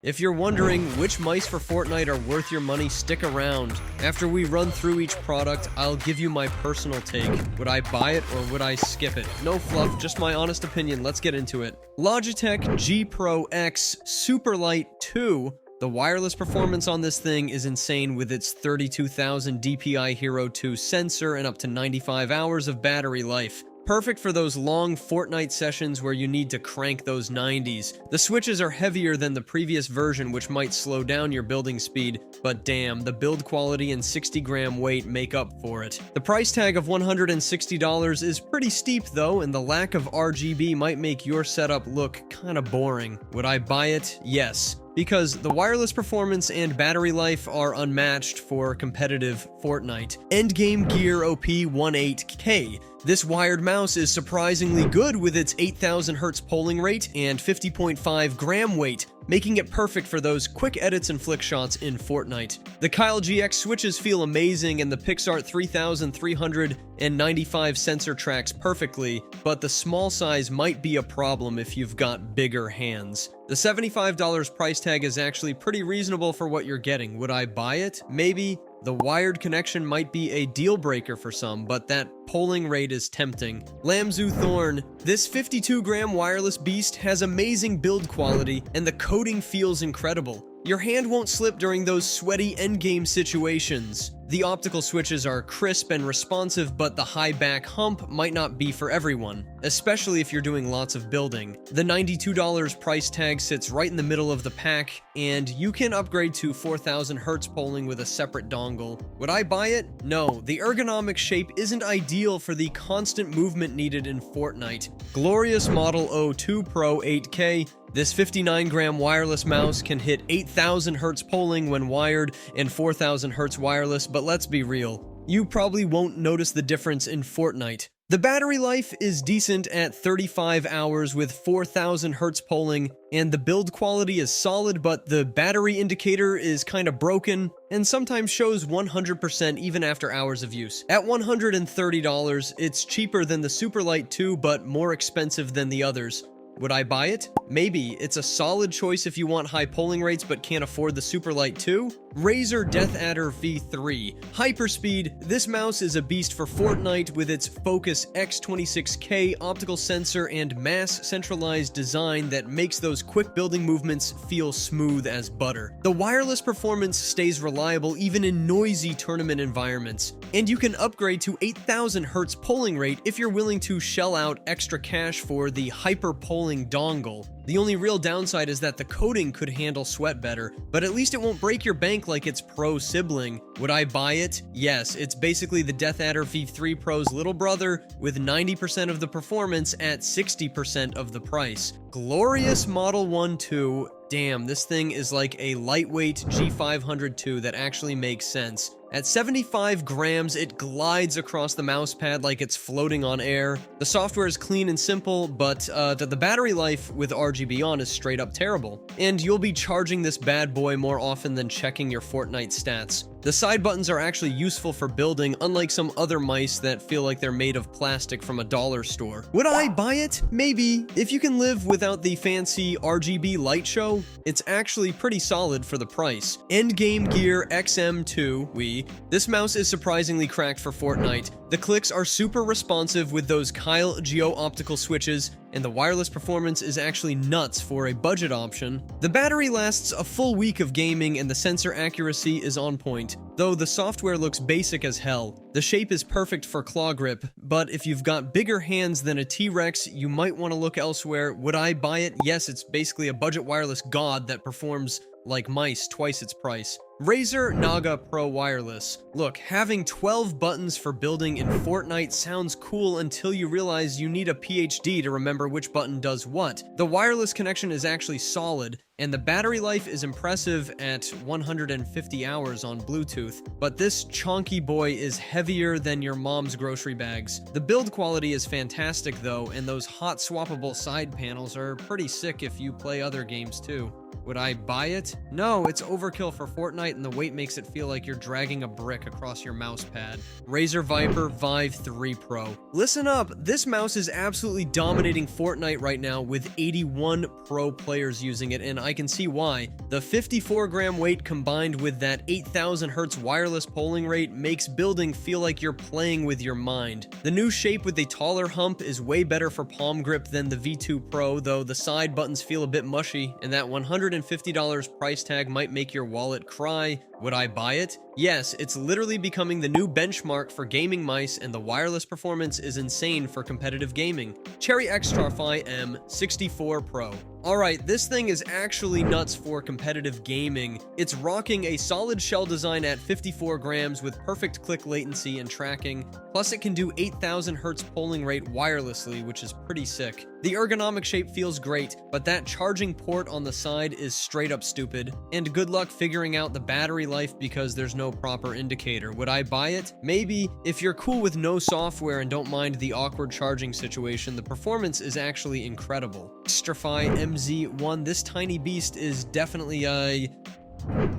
If you're wondering which mice for Fortnite are worth your money, stick around. After we run through each product, I'll give you my personal take. Would I buy it or would I skip it? No fluff, just my honest opinion. Let's get into it. Logitech G Pro X Superlight 2. The wireless performance on this thing is insane with its 32,000 DPI Hero 2 sensor and up to 95 hours of battery life. Perfect for those long Fortnite sessions where you need to crank those 90s. The switches are heavier than the previous version, which might slow down your building speed, but damn, the build quality and 60-gram weight make up for it. The price tag of $160 is pretty steep though, and the lack of RGB might make your setup look kinda boring. Would I buy it? Yes. Because the wireless performance and battery life are unmatched for competitive Fortnite. Endgame Gear OP18K. This wired mouse is surprisingly good with its 8,000 Hz polling rate and 50.5 gram weight, making it perfect for those quick edits and flick shots in Fortnite. The Kyle GX switches feel amazing and the PixArt 3395 sensor tracks perfectly, but the small size might be a problem if you've got bigger hands. The $75 price tag is actually pretty reasonable for what you're getting. Would I buy it? Maybe. The wired connection might be a deal breaker for some, but that polling rate is tempting. Lambo Thorn. This 52-gram wireless beast has amazing build quality, and the coating feels incredible. Your hand won't slip during those sweaty endgame situations. The optical switches are crisp and responsive, but the high back hump might not be for everyone, especially if you're doing lots of building. The $92 price tag sits right in the middle of the pack, and you can upgrade to 4,000 Hz polling with a separate dongle. Would I buy it? No, the ergonomic shape isn't ideal for the constant movement needed in Fortnite. Glorious Model 02 Pro 8K. This 59-gram wireless mouse can hit 8,000 Hz polling when wired and 4,000 Hz wireless, but let's be real, you probably won't notice the difference in Fortnite. The battery life is decent at 35 hours with 4,000 Hz polling, and the build quality is solid, but the battery indicator is kinda broken and sometimes shows 100% even after hours of use. At $130, it's cheaper than the Superlight 2, but more expensive than the others. Would I buy it? Maybe. It's a solid choice if you want high polling rates but can't afford the Superlight 2. Razer DeathAdder V3. Hyperspeed. This mouse is a beast for Fortnite with its Focus X26K optical sensor and mass centralized design that makes those quick building movements feel smooth as butter. The wireless performance stays reliable even in noisy tournament environments. And you can upgrade to 8,000 Hz polling rate if you're willing to shell out extra cash for the hyper polling dongle. The only real downside is that the coating could handle sweat better, but at least it won't break your bank like its Pro sibling. Would I buy it? Yes, it's basically the DeathAdder V3 Pro's little brother with 90% of the performance at 60% of the price. Glorious Model 1 2. Damn, this thing is like a lightweight G500 2 that actually makes sense. At 75 grams, it glides across the mousepad like it's floating on air. The software is clean and simple, but the battery life with RGB on is straight up terrible. And you'll be charging this bad boy more often than checking your Fortnite stats. The side buttons are actually useful for building, unlike some other mice that feel like they're made of plastic from a dollar store. Would I buy it? Maybe. If you can live without the fancy RGB light show, it's actually pretty solid for the price. Endgame Gear XM2we. This mouse is surprisingly cracked for Fortnite. The clicks are super responsive with those Kyle Geo optical switches, and the wireless performance is actually nuts for a budget option. The battery lasts a full week of gaming and the sensor accuracy is on point, though the software looks basic as hell. The shape is perfect for claw grip, but if you've got bigger hands than a T-Rex, you might want to look elsewhere. Would I buy it? Yes, it's basically a budget wireless god that performs like mice twice its price. Razer Naga Pro Wireless. Look, having 12 buttons for building in Fortnite sounds cool until you realize you need a PhD to remember which button does what. The wireless connection is actually solid, and the battery life is impressive at 150 hours on Bluetooth, but this chonky boy is heavier than your mom's grocery bags. The build quality is fantastic though, and those hot swappable side panels are pretty sick if you play other games too. Would I buy it? No, it's overkill for Fortnite Fortnite, and the weight makes it feel like you're dragging a brick across your mouse pad. Razer Viper V3 Pro. Listen up, this mouse is absolutely dominating Fortnite right now with 81 pro players using it, and I can see why. The 54-gram weight combined with that 8,000 Hz wireless polling rate makes building feel like you're playing with your mind. The new shape with a taller hump is way better for palm grip than the V2 Pro, though the side buttons feel a bit mushy, and that $150 price tag might make your wallet cry. Would I buy it? Yes, it's literally becoming the new benchmark for gaming mice, and the wireless performance is insane for competitive gaming. Xari M64 Pro. Alright, this thing is actually nuts for competitive gaming. It's rocking a solid shell design at 54 grams with perfect click latency and tracking, plus it can do 8,000 Hz polling rate wirelessly, which is pretty sick. The ergonomic shape feels great, but that charging port on the side is straight up stupid. And good luck figuring out the battery life because there's no proper indicator. Would I buy it? Maybe. If you're cool with no software and don't mind the awkward charging situation, the performance is actually incredible. Exy MX1, this tiny beast is definitely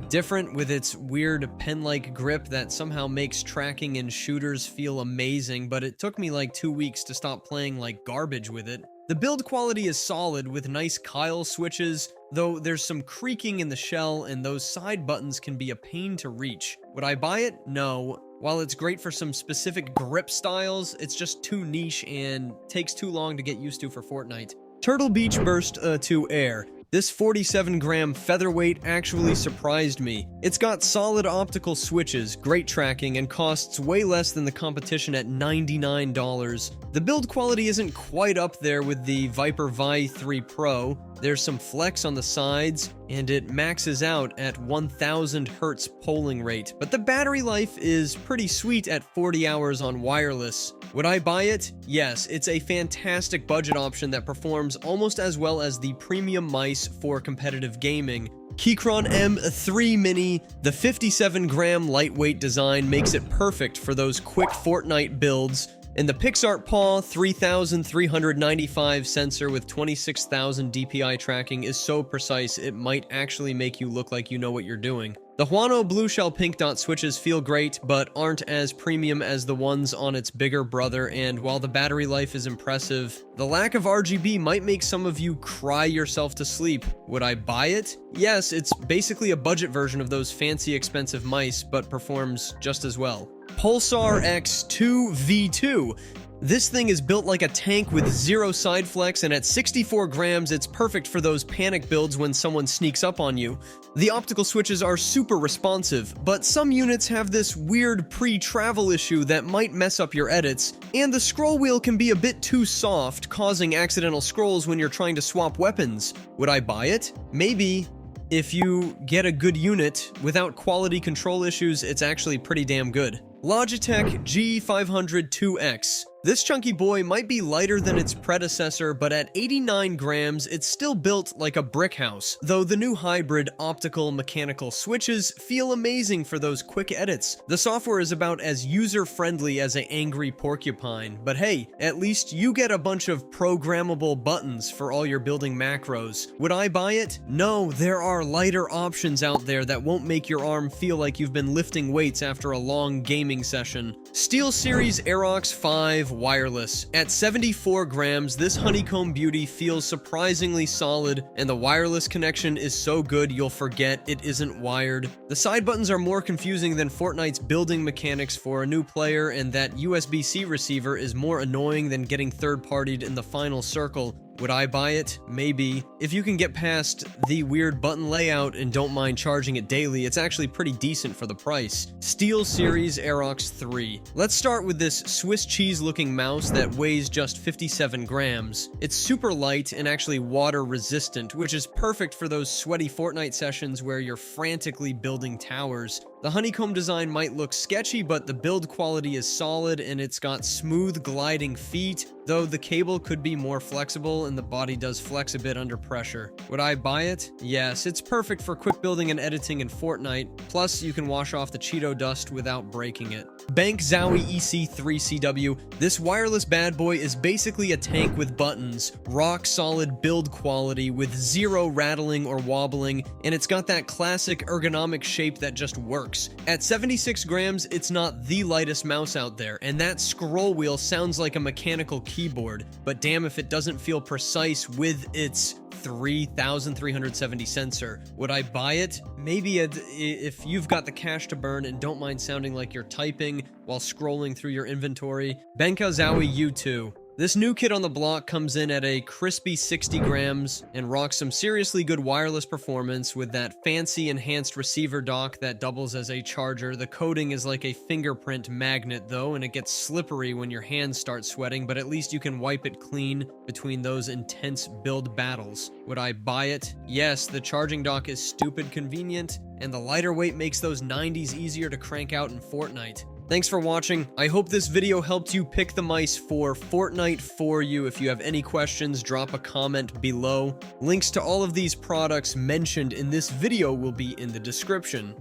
different with its weird pen-like grip that somehow makes tracking in shooters feel amazing, but it took me like 2 weeks to stop playing like garbage with it. The build quality is solid with nice Kyle switches, though there's some creaking in the shell and those side buttons can be a pain to reach. Would I buy it? No. While it's great for some specific grip styles, it's just too niche and takes too long to get used to for Fortnite. Turtle Beach Burst 2 Air. This 47-gram featherweight actually surprised me. It's got solid optical switches, great tracking, and costs way less than the competition at $99. The build quality isn't quite up there with the Viper V3 Pro. There's some flex on the sides, and it maxes out at 1,000 Hz polling rate, but the battery life is pretty sweet at 40 hours on wireless. Would I buy it? Yes, it's a fantastic budget option that performs almost as well as the premium mice for competitive gaming. KRON M3 Mini, the 57-gram lightweight design makes it perfect for those quick Fortnite builds, and the PixArt Paw 3395 sensor with 26,000 DPI tracking is so precise it might actually make you look like you know what you're doing. The Huano Blue Shell Pink Dot switches feel great, but aren't as premium as the ones on its bigger brother, and while the battery life is impressive, the lack of RGB might make some of you cry yourself to sleep. Would I buy it? Yes, it's basically a budget version of those fancy expensive mice, but performs just as well. Pulsar X2 V2. This thing is built like a tank with zero side flex, and at 64 grams, it's perfect for those panic builds when someone sneaks up on you. The optical switches are super responsive, but some units have this weird pre-travel issue that might mess up your edits, and the scroll wheel can be a bit too soft, causing accidental scrolls when you're trying to swap weapons. Would I buy it? Maybe. If you get a good unit without quality control issues, it's actually pretty damn good. Logitech G500 2X. This chunky boy might be lighter than its predecessor, but at 89 grams, it's still built like a brick house, though the new hybrid optical mechanical switches feel amazing for those quick edits. The software is about as user-friendly as an angry porcupine, but hey, at least you get a bunch of programmable buttons for all your building macros. Would I buy it? No, there are lighter options out there that won't make your arm feel like you've been lifting weights after a long gaming session. SteelSeries Airox 5 wireless. At 74 grams, this honeycomb beauty feels surprisingly solid, and the wireless connection is so good you'll forget it isn't wired. The side buttons are more confusing than Fortnite's building mechanics for a new player, and that USB-C receiver is more annoying than getting third-partied in the final circle. Would I buy it? Maybe. If you can get past the weird button layout and don't mind charging it daily, it's actually pretty decent for the price. SteelSeries Airox 3. Let's start with this Swiss cheese looking mouse that weighs just 57 grams. It's super light and actually water resistant, which is perfect for those sweaty Fortnite sessions where you're frantically building towers. The honeycomb design might look sketchy, but the build quality is solid and it's got smooth gliding feet, though the cable could be more flexible and the body does flex a bit under pressure. Would I buy it? Yes, it's perfect for quick building and editing in Fortnite, plus you can wash off the Cheeto dust without breaking it. BenQ Zoi EC3 CW. This wireless bad boy is basically a tank with buttons, rock solid build quality with zero rattling or wobbling, and it's got that classic ergonomic shape that just works. At 76 grams, it's not the lightest mouse out there, and that scroll wheel sounds like a mechanical keyboard, but damn if it doesn't feel precise with its 3370 sensor. Would I buy it? Maybe if you've got the cash to burn and don't mind sounding like you're typing while scrolling through your inventory. BenQ U2 U2. This new kit on the block comes in at a crispy 60 grams and rocks some seriously good wireless performance with that fancy enhanced receiver dock that doubles as a charger. The coating is like a fingerprint magnet though, and it gets slippery when your hands start sweating, but at least you can wipe it clean between those intense build battles. Would I buy it? Yes, the charging dock is stupid convenient, and the lighter weight makes those 90s easier to crank out in Fortnite. Thanks for watching. I hope this video helped you pick the mice for Fortnite for you. If you have any questions, drop a comment below. Links to all of these products mentioned in this video will be in the description.